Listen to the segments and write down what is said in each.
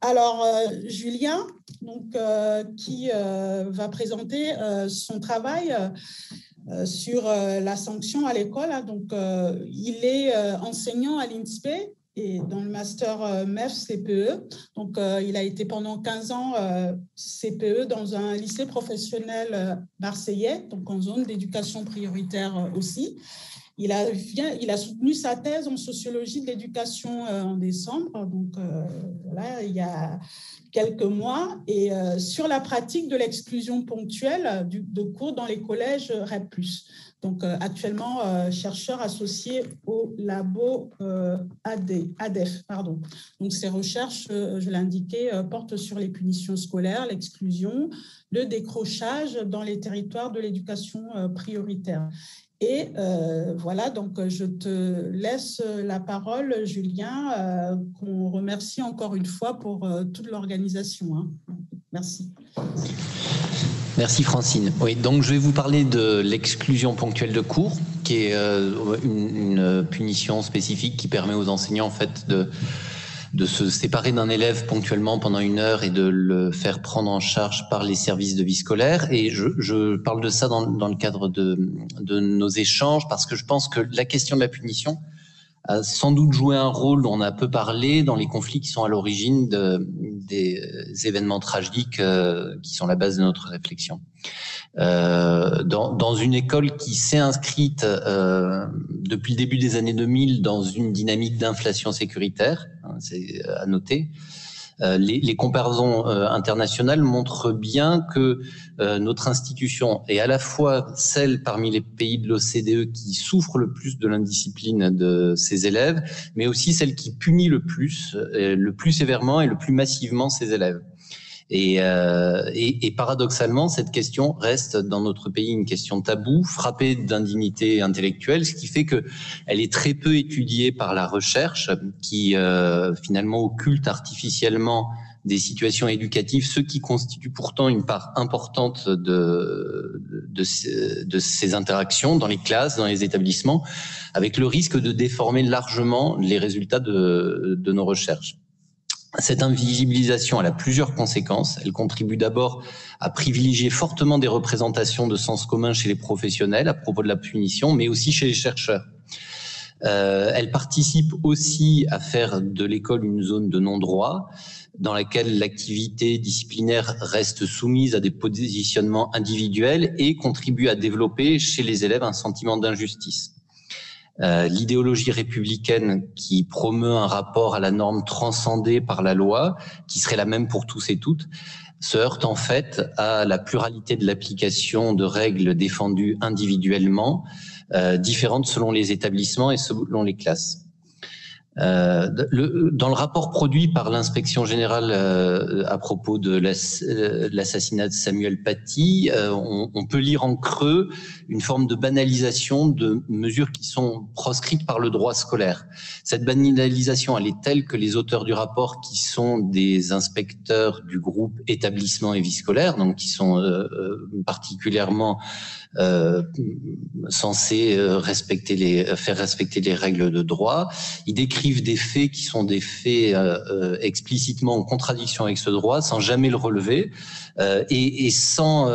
Alors, Julien, donc, qui va présenter son travail sur la sanction à l'école. Donc, il est enseignant à l'INSPE et dans le master MEF CPE. Donc, il a été pendant 15 ans CPE dans un lycée professionnel marseillais, donc en zone d'éducation prioritaire aussi. Il a soutenu sa thèse en sociologie de l'éducation en décembre, donc voilà, il y a quelques mois, et sur la pratique de l'exclusion ponctuelle de cours dans les collèges REP+. Donc actuellement chercheur associé au labo ADEF. Pardon. Donc ces recherches, je l'ai indiqué, portent sur les punitions scolaires, l'exclusion, le décrochage dans les territoires de l'éducation prioritaire. Et voilà, donc je te laisse la parole, Julien, qu'on remercie encore une fois pour toute l'organisation. Hein. Merci. Merci Francine. Oui, donc je vais vous parler de l'exclusion ponctuelle de cours, qui est une punition spécifique qui permet aux enseignants en fait de se séparer d'un élève ponctuellement pendant 1 heure et de le faire prendre en charge par les services de vie scolaire. Et je parle de ça dans le cadre de nos échanges parce que je pense que la question de la punition a sans doute joué un rôle dont on a peu parlé dans les conflits qui sont à l'origine des événements tragiques qui sont la base de notre réflexion. Dans une école qui s'est inscrite depuis le début des années 2000 dans une dynamique d'inflation sécuritaire, hein, c'est à noter. Les comparaisons internationales montrent bien que notre institution est à la fois celle parmi les pays de l'OCDE qui souffre le plus de l'indiscipline de ses élèves, mais aussi celle qui punit le plus sévèrement et le plus massivement ses élèves. Et paradoxalement, cette question reste dans notre pays une question taboue, frappée d'indignité intellectuelle, ce qui fait que elle est très peu étudiée par la recherche, qui finalement occulte artificiellement des situations éducatives, ce qui constitue pourtant une part importante de ces interactions dans les classes, dans les établissements, avec le risque de déformer largement les résultats de nos recherches. Cette invisibilisation, elle a plusieurs conséquences. Elle contribue d'abord à privilégier fortement des représentations de sens commun chez les professionnels à propos de la punition, mais aussi chez les chercheurs. Elle participe aussi à faire de l'école une zone de non-droit, dans laquelle l'activité disciplinaire reste soumise à des positionnements individuels et contribue à développer chez les élèves un sentiment d'injustice. L'idéologie républicaine qui promeut un rapport à la norme transcendée par la loi, qui serait la même pour tous et toutes, se heurte en fait à la pluralité de l'application de règles défendues individuellement, différentes selon les établissements et selon les classes. Dans le rapport produit par l'inspection générale à propos de l'assassinat de Samuel Paty, on peut lire en creux une forme de banalisation de mesures qui sont proscrites par le droit scolaire. Cette banalisation, elle est telle que les auteurs du rapport, qui sont des inspecteurs du groupe établissement et vie scolaire, donc qui sont particulièrement censés faire respecter les règles de droit, ils décrivent des faits qui sont des faits explicitement en contradiction avec ce droit, sans jamais le relever, et sans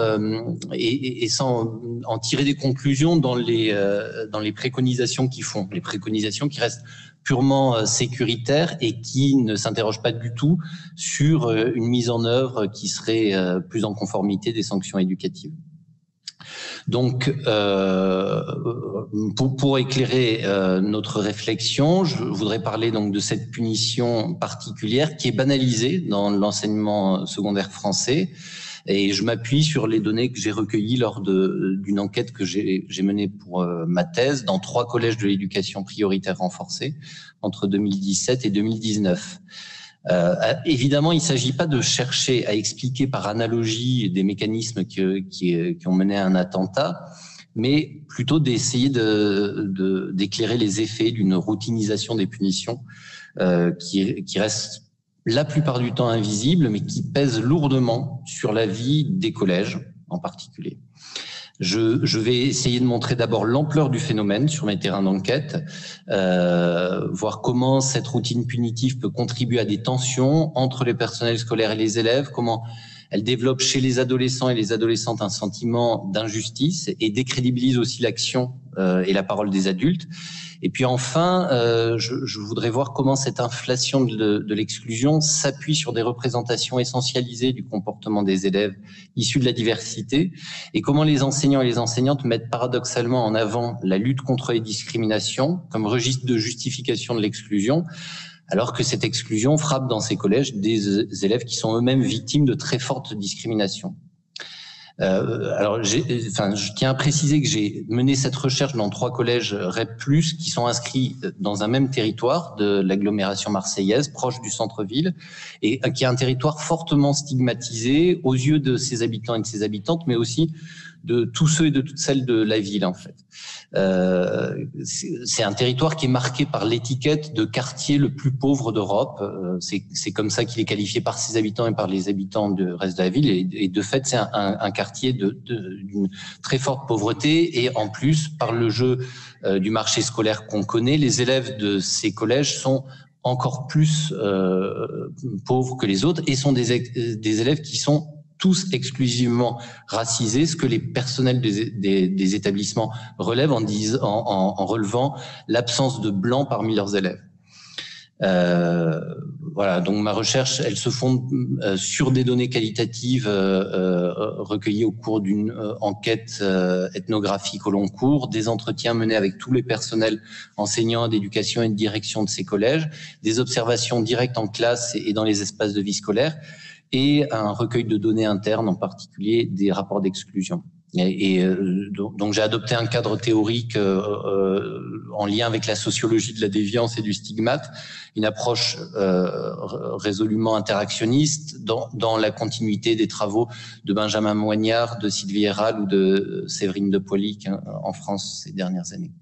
en tirer des conclusions dans les préconisations qu'ils font, les préconisations qui restent purement sécuritaires et qui ne s'interrogent pas du tout sur une mise en œuvre qui serait plus en conformité des sanctions éducatives. Donc, pour éclairer notre réflexion, je voudrais parler donc de cette punition particulière qui est banalisée dans l'enseignement secondaire français. Et je m'appuie sur les données que j'ai recueillies lors d'une enquête que j'ai menée pour ma thèse dans 3 collèges de l'éducation prioritaire renforcée entre 2017 et 2019. Évidemment, il ne s'agit pas de chercher à expliquer par analogie des mécanismes qui ont mené à un attentat, mais plutôt d'essayer d'éclairer les effets d'une routinisation des punitions qui reste la plupart du temps invisible, mais qui pèse lourdement sur la vie des collèges en particulier. Je vais essayer de montrer d'abord l'ampleur du phénomène sur mes terrains d'enquête, voir comment cette routine punitive peut contribuer à des tensions entre les personnels scolaires et les élèves, comment elle développe chez les adolescents et les adolescentes un sentiment d'injustice et décrédibilise aussi l'action et la parole des adultes. Et puis enfin, je voudrais voir comment cette inflation de l'exclusion s'appuie sur des représentations essentialisées du comportement des élèves issus de la diversité et comment les enseignants et les enseignantes mettent paradoxalement en avant la lutte contre les discriminations comme registre de justification de l'exclusion, alors que cette exclusion frappe dans ces collèges des élèves qui sont eux-mêmes victimes de très fortes discriminations. Alors, je tiens à préciser que j'ai mené cette recherche dans 3 collèges REP+, qui sont inscrits dans un même territoire de l'agglomération marseillaise, proche du centre-ville, et qui est un territoire fortement stigmatisé aux yeux de ses habitants et de ses habitantes, mais aussi de tous ceux et de toutes celles de la ville, en fait. C'est un territoire qui est marqué par l'étiquette de quartier le plus pauvre d'Europe. C'est comme ça qu'il est qualifié par ses habitants et par les habitants du reste de la ville. Et de fait, c'est un quartier d'une très forte pauvreté. Et en plus, par le jeu du marché scolaire qu'on connaît, les élèves de ces collèges sont encore plus pauvres que les autres et sont des élèves qui sont tous exclusivement racisés, ce que les personnels des établissements relèvent en relevant l'absence de blancs parmi leurs élèves. Voilà, donc ma recherche, elle se fonde sur des données qualitatives recueillies au cours d'une enquête ethnographique au long cours, des entretiens menés avec tous les personnels enseignants d'éducation et de direction de ces collèges, des observations directes en classe et dans les espaces de vie scolaire, et un recueil de données internes, en particulier des rapports d'exclusion. Donc j'ai adopté un cadre théorique en lien avec la sociologie de la déviance et du stigmate, une approche résolument interactionniste dans la continuité des travaux de Benjamin Moignard, de Sylvie Hérald ou de Séverine de Poilic en France ces dernières années.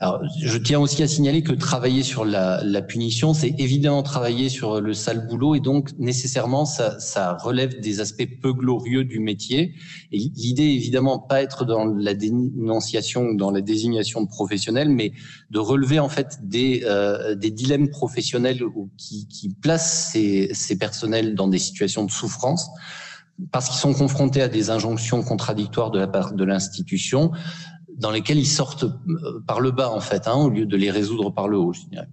Alors, je tiens aussi à signaler que travailler sur la punition, c'est évidemment travailler sur le sale boulot et donc nécessairement ça relève des aspects peu glorieux du métier. Et l'idée, évidemment, pas être dans la dénonciation, dans la désignation de professionnels, mais de relever en fait des dilemmes professionnels qui placent ces personnels dans des situations de souffrance, parce qu'ils sont confrontés à des injonctions contradictoires de la part de l'institution, dans lesquels ils sortent par le bas, en fait, au lieu de les résoudre par le haut, je dirais.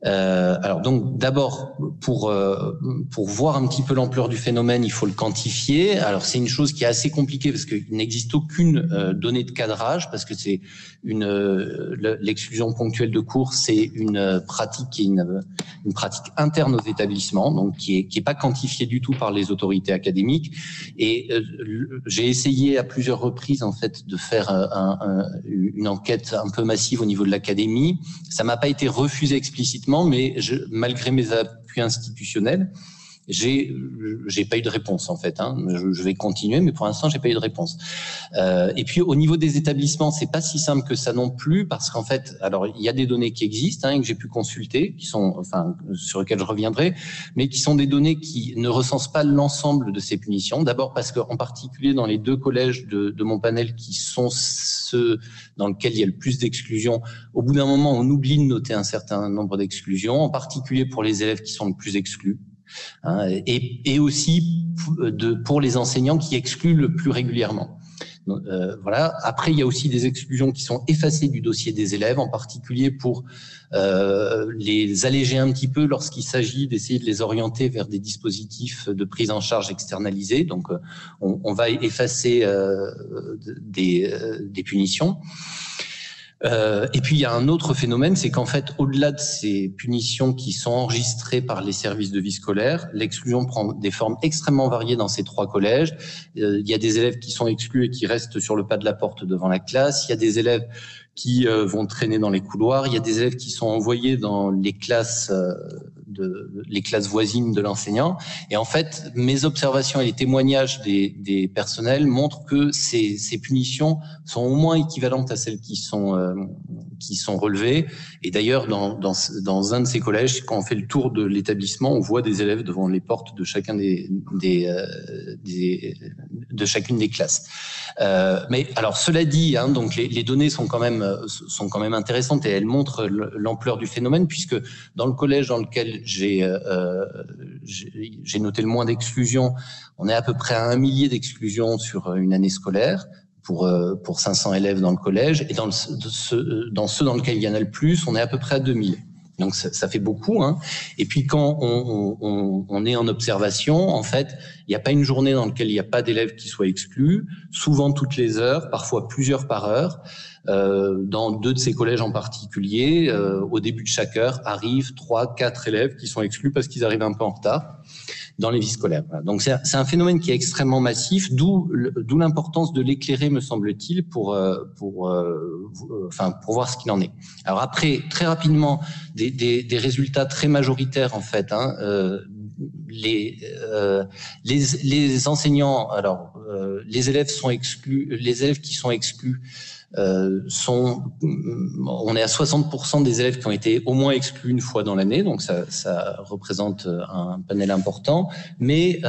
Alors donc d'abord pour voir un petit peu l'ampleur du phénomène, il faut le quantifier. Alors c'est une chose qui est assez compliquée parce qu'il n'existe aucune donnée de cadrage, parce que c'est l'exclusion ponctuelle de cours, c'est une pratique qui est une pratique interne aux établissements, donc qui est pas quantifiée du tout par les autorités académiques. Et j'ai essayé à plusieurs reprises en fait de faire une enquête un peu massive au niveau de l'académie. Ça m'a pas été refusé explicitement, mais malgré mes appuis institutionnels, j'ai pas eu de réponse en fait. Je vais continuer, mais pour l'instant j'ai pas eu de réponse. Et puis au niveau des établissements, c'est pas si simple que ça non plus, parce qu'en fait, alors il y a des données qui existent et que j'ai pu consulter, qui sont, sur lesquelles je reviendrai, mais qui sont des données qui ne recensent pas l'ensemble de ces punitions. D'abord parce que, en particulier dans les 2 collèges de mon panel, qui sont ceux dans lesquels il y a le plus d'exclusion, au bout d'un moment, on oublie de noter un certain nombre d'exclusions, en particulier pour les élèves qui sont le plus exclus. Et aussi pour les enseignants qui excluent le plus régulièrement. Voilà. Après, il y a aussi des exclusions qui sont effacées du dossier des élèves, en particulier pour les alléger un petit peu lorsqu'il s'agit d'essayer de les orienter vers des dispositifs de prise en charge externalisés. Donc, on va effacer des punitions. Et puis il y a un autre phénomène, c'est qu'en fait, au-delà de ces punitions qui sont enregistrées par les services de vie scolaire, l'exclusion prend des formes extrêmement variées dans ces 3 collèges. Il y a des élèves qui sont exclus et qui restent sur le pas de la porte devant la classe. Il y a des élèves qui vont traîner dans les couloirs. Il y a des élèves qui sont envoyés dans les classes voisines de l'enseignant. Et en fait, mes observations et les témoignages des personnels montrent que ces punitions sont au moins équivalentes à celles qui sont relevées. Et d'ailleurs, dans un de ces collèges, quand on fait le tour de l'établissement, on voit des élèves devant les portes de chacun de chacune des classes. Mais alors cela dit, hein, donc les données sont quand même intéressantes et elles montrent l'ampleur du phénomène, puisque dans le collège dans lequel j'ai noté le moins d'exclusions, on est à peu près à 1 millier d'exclusions sur une année scolaire pour 500 élèves dans le collège, et dans ceux dans lesquels il y en a le plus, on est à peu près à 2000. Donc ça fait beaucoup, hein. Et puis quand on est en observation, en fait, il n'y a pas une journée dans laquelle il n'y a pas d'élèves qui soient exclus, souvent toutes les heures, parfois plusieurs par heure. Dans 2 de ces collèges en particulier, au début de chaque heure, arrivent 3, 4 élèves qui sont exclus parce qu'ils arrivent un peu en retard dans les vies scolaires. Voilà. Donc c'est un phénomène qui est extrêmement massif, d'où l'importance de l'éclairer, me semble-t-il, pour voir ce qu'il en est. Alors après, très rapidement, des résultats très majoritaires en fait. Hein, les enseignants, alors les élèves sont exclus, les élèves qui sont exclus. On est à 60% des élèves qui ont été au moins exclus une fois dans l'année, donc ça représente un panel important, mais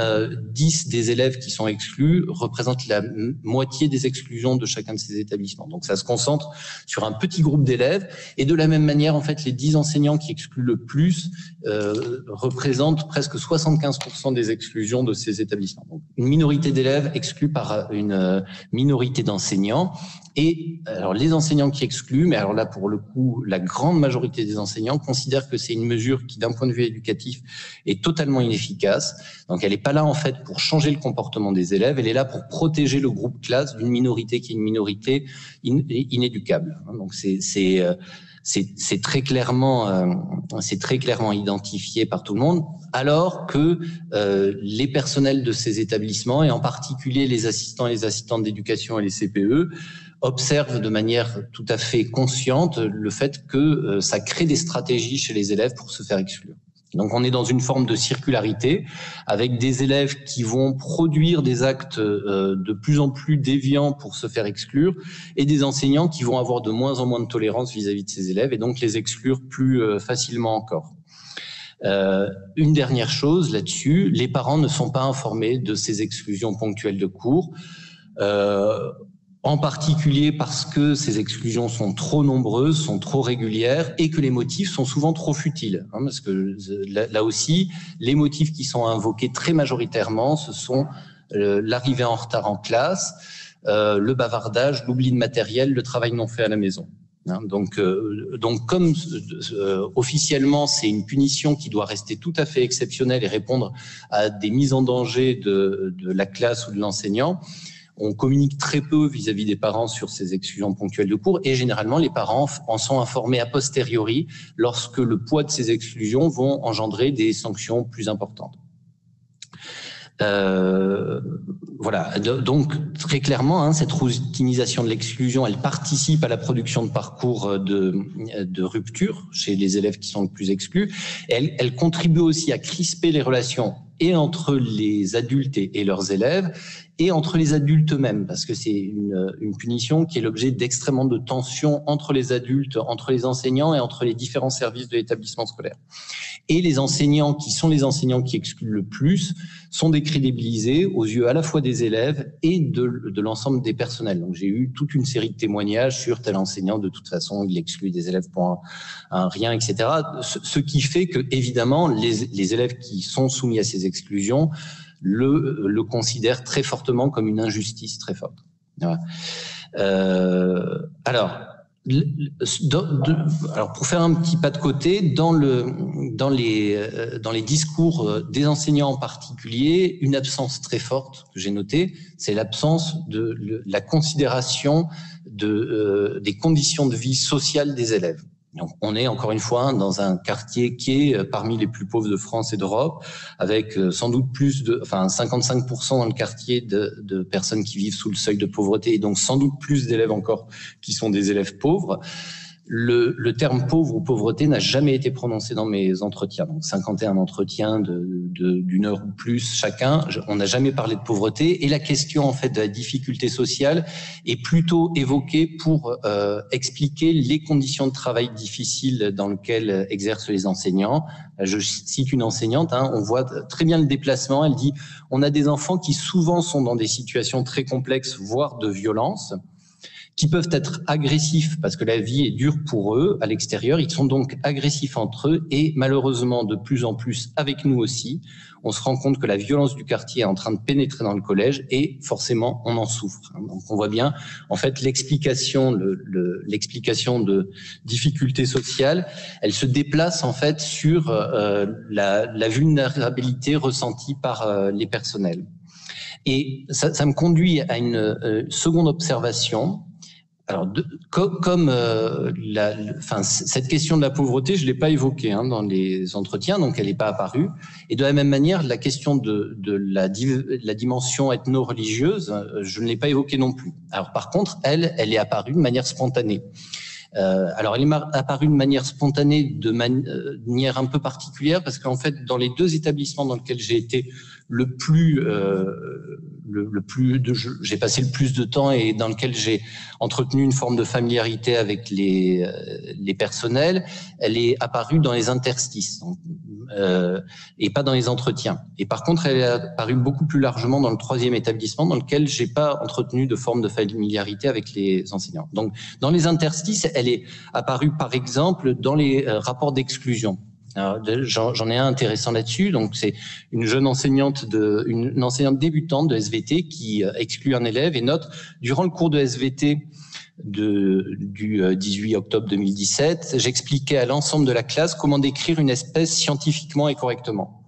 10 des élèves qui sont exclus représentent la moitié des exclusions de chacun de ces établissements. Donc ça se concentre sur un petit groupe d'élèves, et de la même manière, en fait, les 10 enseignants qui excluent le plus représentent presque 75% des exclusions de ces établissements. Donc, une minorité d'élèves exclus par une minorité d'enseignants. Et alors les enseignants qui excluent, mais alors là pour le coup, la grande majorité des enseignants considèrent que c'est une mesure qui, d'un point de vue éducatif, est totalement inefficace. Donc elle n'est pas là en fait pour changer le comportement des élèves, elle est là pour protéger le groupe classe d'une minorité qui est une minorité inéducable. Donc c'est très clairement identifié par tout le monde, alors que les personnels de ces établissements, et en particulier les assistants et les assistantes d'éducation et les CPE, observent de manière tout à fait consciente le fait que ça crée des stratégies chez les élèves pour se faire exclure. Donc on est dans une forme de circularité avec des élèves qui vont produire des actes de plus en plus déviants pour se faire exclure, et des enseignants qui vont avoir de moins en moins de tolérance vis-à-vis de ces élèves et donc les exclure plus facilement encore. Une dernière chose là-dessus, les parents ne sont pas informés de ces exclusions ponctuelles de cours. En particulier parce que ces exclusions sont trop nombreuses, sont trop régulières, et que les motifs sont souvent trop futiles. Hein, parce que là aussi, les motifs qui sont invoqués très majoritairement, ce sont l'arrivée en retard en classe, le bavardage, l'oubli de matériel, le travail non fait à la maison. Hein, donc comme officiellement c'est une punition qui doit rester tout à fait exceptionnelle et répondre à des mises en danger de la classe ou de l'enseignant, on communique très peu vis-à-vis des parents sur ces exclusions ponctuelles de cours, et généralement les parents en sont informés a posteriori lorsque le poids de ces exclusions vont engendrer des sanctions plus importantes. Voilà, donc très clairement, hein, cette routinisation de l'exclusion, elle participe à la production de parcours de rupture chez les élèves qui sont le plus exclus. Elle contribue aussi à crisper les relations et entre les adultes et leurs élèves, et entre les adultes eux-mêmes, parce que c'est une punition qui est l'objet d'extrêmement de tensions entre les adultes, entre les enseignants et entre les différents services de l'établissement scolaire. Et les enseignants qui sont les enseignants qui excluent le plus sont décrédibilisés aux yeux à la fois des élèves et de l'ensemble des personnels. Donc j'ai eu toute une série de témoignages sur tel enseignant, de toute façon, il exclut des élèves pour un rien, etc. Ce qui fait que, évidemment, les élèves qui sont soumis à ces exclusions le considèrent très fortement comme une injustice très forte. Voilà. Alors, pour faire un petit pas de côté, dans les discours des enseignants en particulier, une absence très forte que j'ai notée, c'est l'absence de la considération des conditions de vie sociale des élèves. Donc, on est encore une fois dans un quartier qui est parmi les plus pauvres de France et d'Europe, avec sans doute 55% dans le quartier de personnes qui vivent sous le seuil de pauvreté, et donc sans doute plus d'élèves encore qui sont des élèves pauvres. Le terme pauvre ou pauvreté n'a jamais été prononcé dans mes entretiens. Donc 51 entretiens d'une heure ou plus chacun, on n'a jamais parlé de pauvreté. Et la question en fait de la difficulté sociale est plutôt évoquée pour expliquer les conditions de travail difficiles dans lesquelles exercent les enseignants. Je cite une enseignante, on voit très bien le déplacement. Elle dit « On a des enfants qui souvent sont dans des situations très complexes, voire de violence, qui peuvent être agressifs parce que la vie est dure pour eux à l'extérieur. Ils sont donc agressifs entre eux et malheureusement de plus en plus avec nous aussi. On se rend compte que la violence du quartier est en train de pénétrer dans le collège et forcément on en souffre. Donc on voit bien en fait l'explication de difficultés sociales, elle se déplace en fait sur la vulnérabilité ressentie par les personnels. Et ça me conduit à une seconde observation. Alors, cette question de la pauvreté, je l'ai pas évoquée dans les entretiens, donc elle n'est pas apparue. Et de la même manière, la question de la dimension ethno-religieuse, je ne l'ai pas évoquée non plus. Alors, par contre, elle est apparue de manière spontanée. Alors, elle est apparue de manière spontanée, de manière un peu particulière, parce qu'en fait, dans les deux établissements dans lesquels j'ai été j'ai passé le plus de temps et dans lequel j'ai entretenu une forme de familiarité avec les personnels, elle est apparue dans les interstices et pas dans les entretiens. Et par contre, elle est apparue beaucoup plus largement dans le troisième établissement dans lequel j'ai pas entretenu de forme de familiarité avec les enseignants. Donc, dans les interstices, elle est apparue par exemple dans les rapports d'exclusion. J'en ai un intéressant là-dessus. Donc, c'est une jeune enseignante une enseignante débutante de SVT qui exclut un élève et note durant le cours de SVT du 18 octobre 2017, j'expliquais à l'ensemble de la classe comment décrire une espèce scientifiquement et correctement.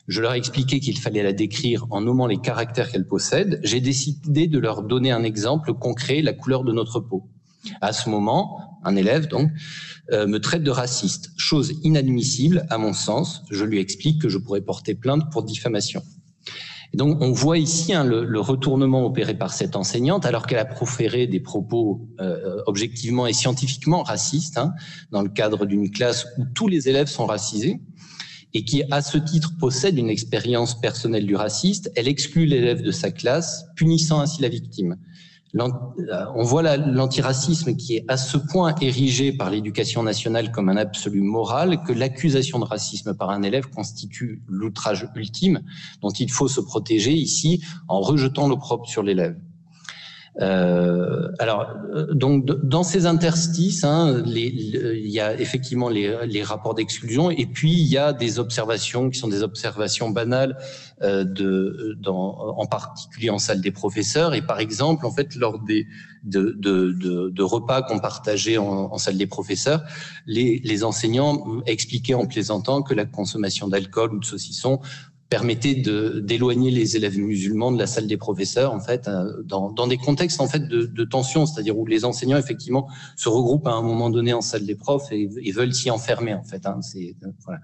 Je leur ai expliqué qu'il fallait la décrire en nommant les caractères qu'elle possède. J'ai décidé de leur donner un exemple concret, la couleur de notre peau. À ce moment, un élève donc me traite de raciste, chose inadmissible à mon sens. Je lui explique que je pourrais porter plainte pour diffamation. Et donc on voit ici le retournement opéré par cette enseignante alors qu'elle a proféré des propos objectivement et scientifiquement racistes dans le cadre d'une classe où tous les élèves sont racisés et qui à ce titre possède une expérience personnelle du raciste. Elle exclut l'élève de sa classe, punissant ainsi la victime. On voit l'antiracisme qui est à ce point érigé par l'éducation nationale comme un absolu moral que l'accusation de racisme par un élève constitue l'outrage ultime dont il faut se protéger ici en rejetant l'opprobre sur l'élève. Donc dans ces interstices, il y a effectivement les rapports d'exclusion et puis il y a des observations qui sont des observations banales en particulier en salle des professeurs et par exemple en fait lors de repas qu'on partageait en salle des professeurs, les enseignants expliquaient en plaisantant que la consommation d'alcool ou de saucisson permettait d'éloigner les élèves musulmans de la salle des professeurs, en fait, dans des contextes en fait de tension, c'est-à-dire où les enseignants effectivement se regroupent à un moment donné en salle des profs et veulent s'y enfermer en fait. Voilà.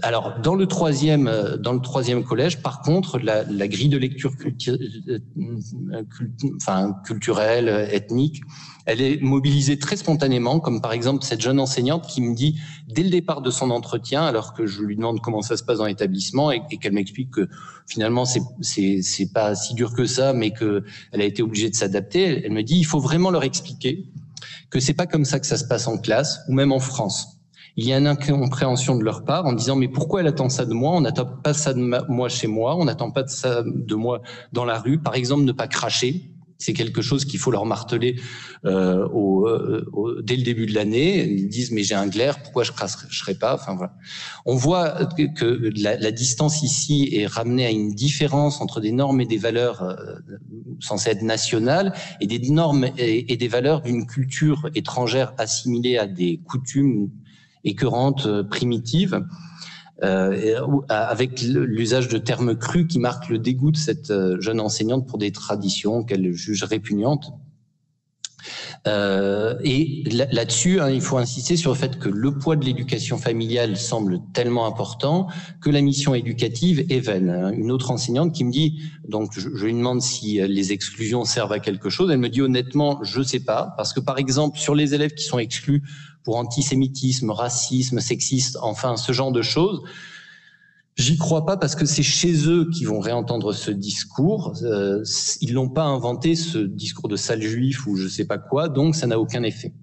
Alors dans le troisième collège, par contre, la grille de lecture culturelle, ethnique, elle est mobilisée très spontanément, comme par exemple cette jeune enseignante qui me dit dès le départ de son entretien, alors que je lui demande comment ça se passe dans l'établissement et qu'elle m'explique que finalement c'est pas si dur que ça, mais que elle a été obligée de s'adapter. Elle me dit il faut vraiment leur expliquer que c'est pas comme ça que ça se passe en classe ou même en France. Il y a une incompréhension de leur part en disant mais pourquoi elle attend ça de moi? On n'attend pas ça de moi chez moi, on n'attend pas ça de moi dans la rue. Par exemple, ne pas cracher. C'est quelque chose qu'il faut leur marteler dès le début de l'année. Ils disent mais j'ai un glaire, pourquoi je cracherai pas? Enfin voilà. On voit que la distance ici est ramenée à une différence entre des normes et des valeurs censées être nationales et des normes et des valeurs d'une culture étrangère assimilée à des coutumes écœurantes, primitives. Avec l'usage de termes crus qui marquent le dégoût de cette jeune enseignante pour des traditions qu'elle juge répugnantes. Et là-dessus, il faut insister sur le fait que le poids de l'éducation familiale semble tellement important que la mission éducative est vaine. Une autre enseignante qui me dit, donc je lui demande si les exclusions servent à quelque chose, elle me dit honnêtement, je sais pas, parce que par exemple, sur les élèves qui sont exclus pour antisémitisme, racisme, sexiste, enfin ce genre de choses, j'y crois pas parce que c'est chez eux qu'ils vont réentendre ce discours. Ils l'ont pas inventé, ce discours de sale juif ou je sais pas quoi, donc ça n'a aucun effet.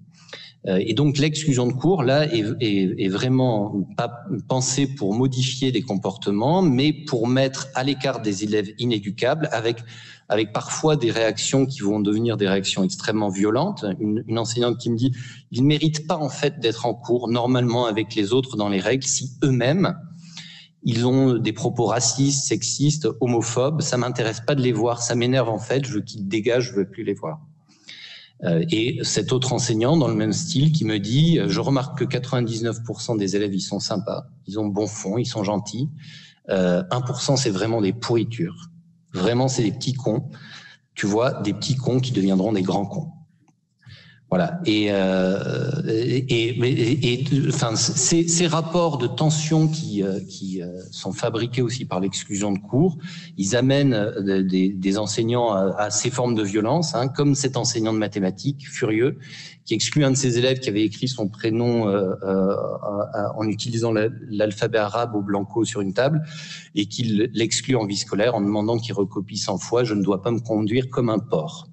Et donc l'exclusion de cours, là, est vraiment pas pensée pour modifier des comportements, mais pour mettre à l'écart des élèves inéducables avec parfois des réactions qui vont devenir des réactions extrêmement violentes. Une enseignante qui me dit « ils ne méritent pas en fait d'être en cours normalement avec les autres dans les règles si eux-mêmes ils ont des propos racistes, sexistes, homophobes. Ça m'intéresse pas de les voir, ça m'énerve en fait. Je veux qu'ils dégagent, je veux plus les voir. » Et cet autre enseignant, dans le même style, qui me dit « je remarque que 99% des élèves, ils sont sympas, ils ont bon fond, ils sont gentils. 1%, c'est vraiment des pourritures. Vraiment, c'est des petits cons. Tu vois, des petits cons qui deviendront des grands cons. » Voilà. Enfin, ces rapports de tension qui sont fabriqués aussi par l'exclusion de cours, ils amènent des enseignants à ces formes de violence, comme cet enseignant de mathématiques furieux qui exclut un de ses élèves qui avait écrit son prénom en utilisant l'alphabet arabe au blanco sur une table et qui l'exclut en vie scolaire en demandant qu'il recopie 100 fois « je ne dois pas me conduire comme un porc ».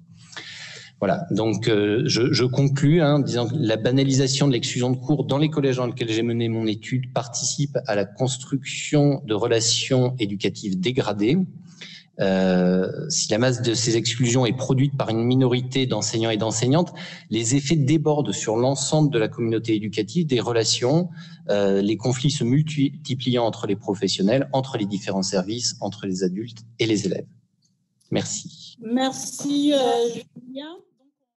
Voilà, donc je conclus en disant que la banalisation de l'exclusion de cours dans les collèges dans lesquels j'ai mené mon étude participe à la construction de relations éducatives dégradées. Si la masse de ces exclusions est produite par une minorité d'enseignants et d'enseignantes, les effets débordent sur l'ensemble de la communauté éducative, des relations, les conflits se multipliant entre les professionnels, entre les différents services, entre les adultes et les élèves. Merci. Merci, Julien.